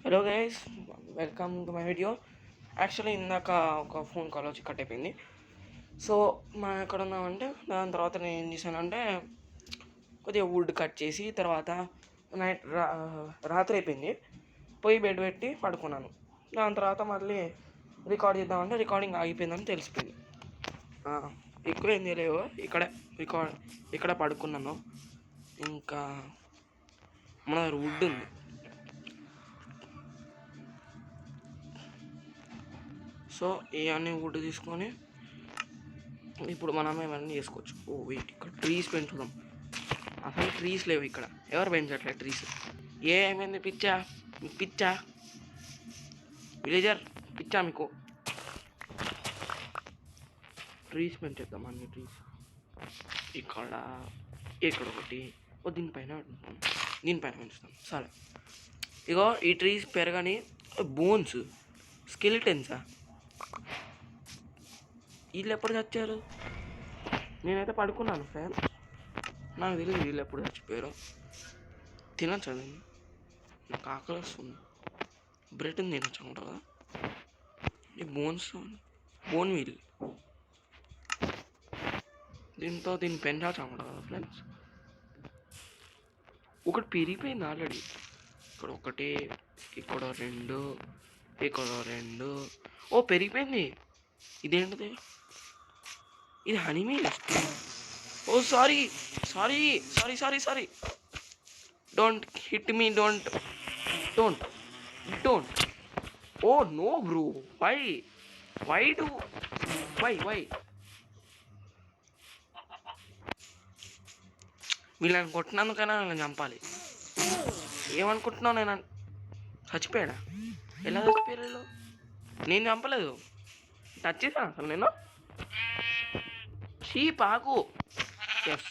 Hello guys, welcome to my video. Actually ఇందాక ఒక phone call వచ్చి కట్ అయిపోయింది. సో మనం ఎక్కడ ఉన్నామంటే దాని తర్వాత నేను ఏం చేశానంటే కొద్దిగా వుడ్ కట్ చేసి తర్వాత రాత్రి అయిపోయింది, పోయి బెడ్ పెట్టి పడుకున్నాను. దాని తర్వాత మళ్ళీ రికార్డ్ చేద్దామంటే రికార్డింగ్ ఆగిపోయిందని తెలిసిపోయింది. ఎక్కువ ఏం చేయలేవు, ఇక్కడ పడుకున్నాను. ఇంకా మన వుడ్ ఉంది. సో ఇవన్నీ వుడ్ తీసుకొని ఇప్పుడు మనం ఏమన్నీ చేసుకోవచ్చు. వెయిట్, ఇక్కడ ట్రీస్ పెంచుదాం. అసలు ట్రీస్ లేవు ఇక్కడ, ఎవరు పెంచట్లేదు ట్రీస్. ఏమైంది పిచ్చా విలేజర్, పిచ్చా మీకు? ట్రీస్ పెంచేద్దాం, అన్ని ట్రీస్. ఇక్కడ ఒకటి, దీనిపైన పెంచుతాం. సరే, ఇగో ఈ ట్రీస్ పెరగని బోన్స్, స్కెలిటన్సా? వీళ్ళు ఎప్పుడు చచ్చారు? నేనైతే పడుకున్నాను ఫ్రెండ్స్, నాకు తెలియదు వీళ్ళు ఎప్పుడు చచ్చిపోయారు. తినచ్చు అది, నాకు ఆకలి వస్తుంది. బ్రెడ్ని తినచ్చు అంటారా? ఈ బోన్ వీల్ దీన్ని పెంచచ్చు అంటారు కదా ఫ్రెండ్స్. ఒకటి పెరిగిపోయింది ఆల్రెడీ. ఇక్కడ ఒకటి, ఇక్కడ రెండు. ఓ పెరిగిపోయింది. ఇదేంటిది? ఇది హనీమీ. Oh sorry. Don't hit me, don't. Oh no bro, why వీళ్ళని కొట్టినందుకైనా నేను చంపాలి. ఏమనుకుంటున్నావు? నేను చచ్చిపోయాడా? ఎలా చచ్చిపోయారు? నేను చంపలేదు, టచ్ చేశాను అసలు నేను. పాకు. ఎస్,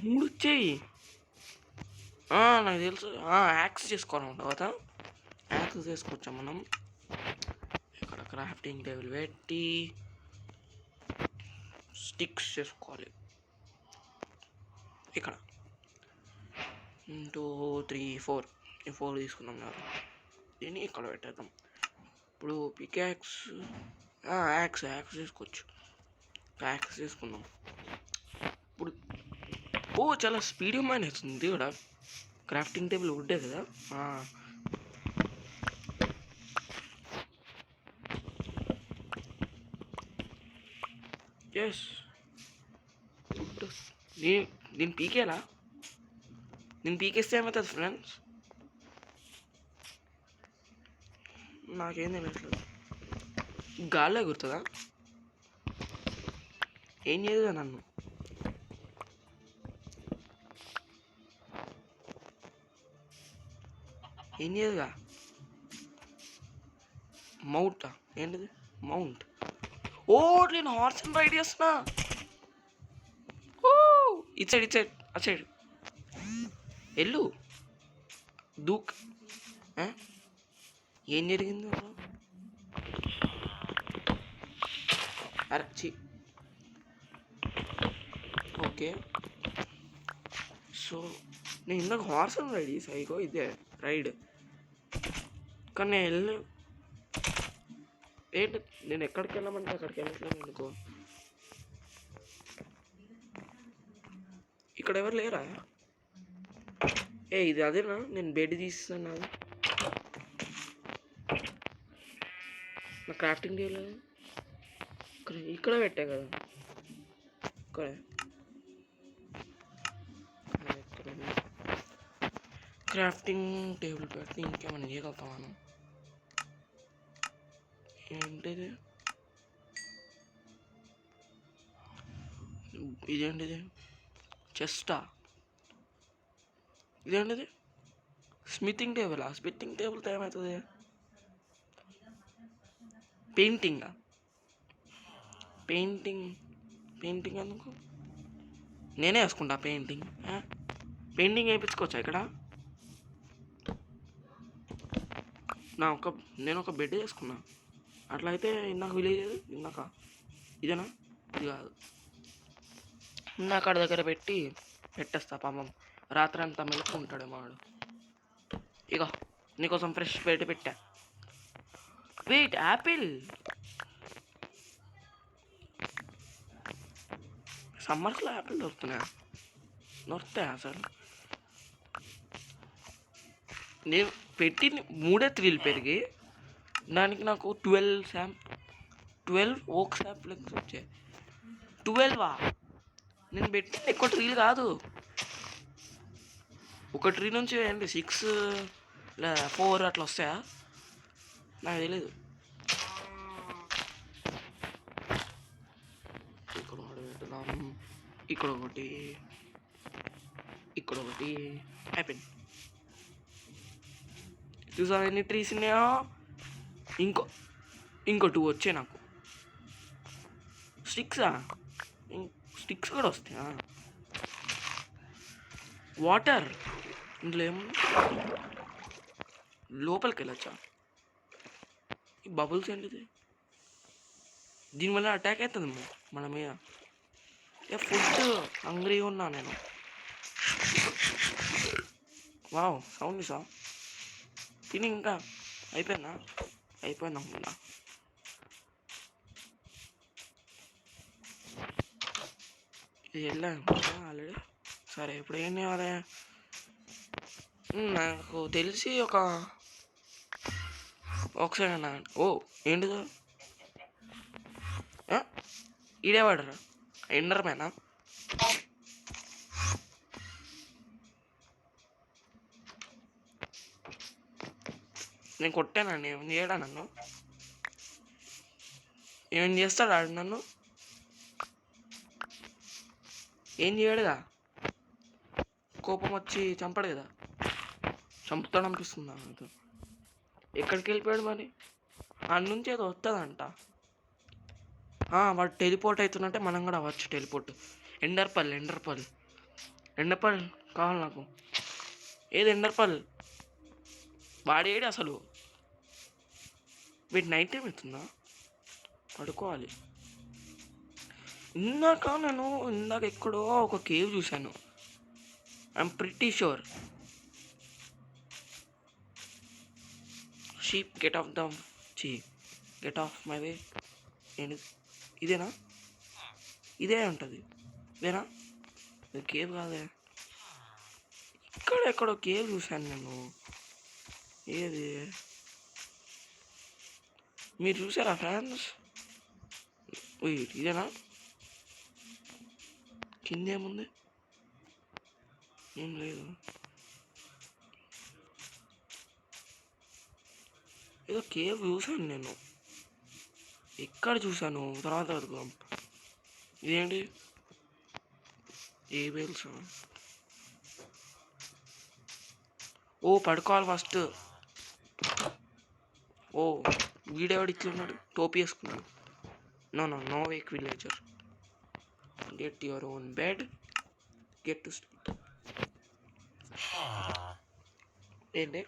3 వచ్చాయి. నాకు తెలుసు. యాక్స్ చేసుకోవాలి తర్వాత, యాక్స్ చేసుకోవచ్చా మనం. ఇక్కడ క్రాఫ్టింగ్ టేబుల్ పెట్టి స్టిక్స్ చేసుకోవాలి. ఇక్కడ 2 3 4 తీసుకుందాం కదా. దీన్ని ఇక్కడ పెట్టేద్దాం. ఇప్పుడు పికాక్స్, యాక్స్ చేసుకోవచ్చు. యాక్స్ చేసుకుందాం ఇప్పుడు. చాలా స్పీడ్గా మైన్ అవుతుంది కూడా. క్రాఫ్టింగ్ టేబుల్ ఉంటే కదా. ఎస్, ఇప్పుడు దీన్ని పీకేలా? నేను పీకేస్తే ఏమవుతుంది ఫ్రెండ్స్? నాకేం తెలియట్లేదు. గాల్లో ఎగురుతుందా? ఏం చేయదుగా నన్ను. ఏం చేయదుగా. మౌంటా? ఏంటిది మౌంట్? నేను హార్స్ అండ్ రైడ్ చేస్తున్నా. ఇటు సైడ్ ఎల్లు దూక్. ఏం జరిగింది? అరచి. ఓకే, సో నేను ఇందాక హార్స్ అండ్ రైడ్ చేసా. ఇగో ఇదే రైడ్. కానీ నేను ఏంటి, నేను ఎక్కడికి వెళ్ళమంటే అక్కడికి వెళ్ళట్లేదు అనుకో. ఇక్కడ ఎవరు లేరా? ఇది అదేనా నేను బెడ్ తీస్తాను? నా క్రాఫ్టింగ్ టేబుల్ ఇక్కడ పెట్టా కదా. క్రాఫ్టింగ్ టేబుల్ పెట్టి ఇంకేమైనా చేయగలుగుతాం మనం. ఏంటిది? ఇదేంటిది? చెస్టా? ఇదేంటిది? స్మితింగ్ టేబులా? స్మితింగ్ టేబుల్తో ఏమవుతుంది? పెయింటింగ్ ఎందుకు? నేనే వేసుకుంటా పెయింటింగ్ వేయించుకోవచ్చా ఇక్కడ? నేను ఒక బెడ్ చేసుకున్నా. అట్లా అయితే ఇందాక విలేజ్, ఇందాక ఇదేనా? ఇది కాదు. ఇందాక దగ్గర పెట్టేస్తా పాపం. రాత్రి అంతా మెలకు ఉంటాడేమో వాడు. ఇగో నీకోసం ఫ్రెష్ పెట్టా. Wait, Apple. సమ్మర్స్లో యాపిల్ దొరుకుతాయా అసలు? నేను పెట్టింది 3 పెరిగి దానికి నాకు 12 ఓక్ శాంప్లింగ్స్ వచ్చాయి. 12వా? నేను పెట్టింది ఎక్కువ ట్రీలు కాదు. ఒక ట్రీ నుంచి ఏంటి 6 లేదా 4 అట్లా వస్తాయా? నాకు తెలీదు. ఇక్కడ పెడదాం, ఇక్కడ ఒకటి అయిపోయింది. చూసావా ఎన్ని ట్రీస్ ఉన్నాయో? ఇంకో 2 వచ్చాయి నాకు. స్టిక్స్ కూడా వస్తాయా? వాటర్ ఇందులో ఏముంది? లోపలికి వెళ్ళొచ్చా? ఈ బబుల్స్ ఏంటిది? దీనివల్ల అటాక్ అవుతుంది మన మీద. ఫుడ్ హంగ్రీగా ఉన్నా నేను. వావ్, సౌండ్ సా తిని ఇంకా అయిపోయింది అనుకుంటా. ఇది వెళ్ళాను ఆల్రెడీ. సరే, ఇప్పుడు ఏం చేయాలి? నాకు తెలిసి ఒకసారి అన్నా. ఓ ఏంటిదో? ఈడేవాడరా ఎండర్ మ్యానా? నేను కొట్టానండి. ఏం చేయడా నన్ను? ఏం చేస్తాడు ఆడు నన్ను? ఏం చేయడుగా. కోపం వచ్చి చంపడు కదా. చంపుతాడు అనిపిస్తుంది నాకు. ఎక్కడికి వెళ్ళిపోయాడు మరి? ఆడి నుంచి ఏదో వస్తుందంట. వాడు టెలిపోర్ట్ అవుతుందంటే మనం కూడా అవ్వచ్చు టెలిపోర్ట్. ఎండర్పల్ కావాలి నాకు. ఏది ఎండర్పల్? వాడేడు అసలు? వీటి నైట్ టైం అవుతుందా? పడుకోవాలి. ఇందాక ఎక్కడో ఒక కేవ్ చూశాను. I'm pretty sure. Sheep get off my way. ఏంటి ఇదేనా? ఇదే ఉంటుంది. ఇదేనా? ఇది కేవ్ కాదే. ఎక్కడో కేవ్ చూశాను నేను. ఏది? మీరు చూసారా ఫ్రెండ్స్? ఇదేనా? కింద ఏముంది? ఏం లేదు. ఏదో కేవ్ చూసాను నేను. ఎక్కడ చూసాను? తర్వాత వెతుకుదాం. ఇదేంటి? ఏ బేల్స్? ఓ పడుకోవాలి ఫస్ట్. ఓ వీడేవాడు ఇట్లున్నాడు? టోపీ వేసుకున్నాడు. No wake villager. Get your own bed, get to sleep. ఏంటి?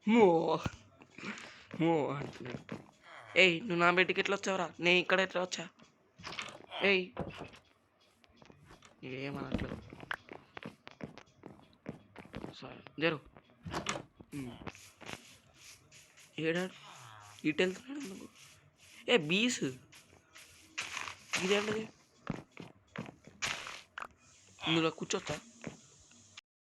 మో అంటున్నాడు. నువ్వు నా బెడ్కి ఎట్లా వచ్చావురా? నేను ఇక్కడ ఎట్లా వచ్చా? ఏమనట్లేదు. సరే జరు. ఏడాడు ఇటు వెళ్తున్నాడు నువ్వు? బీస్ ఇదేంటది? ఇందులో కూర్చోచ్చా?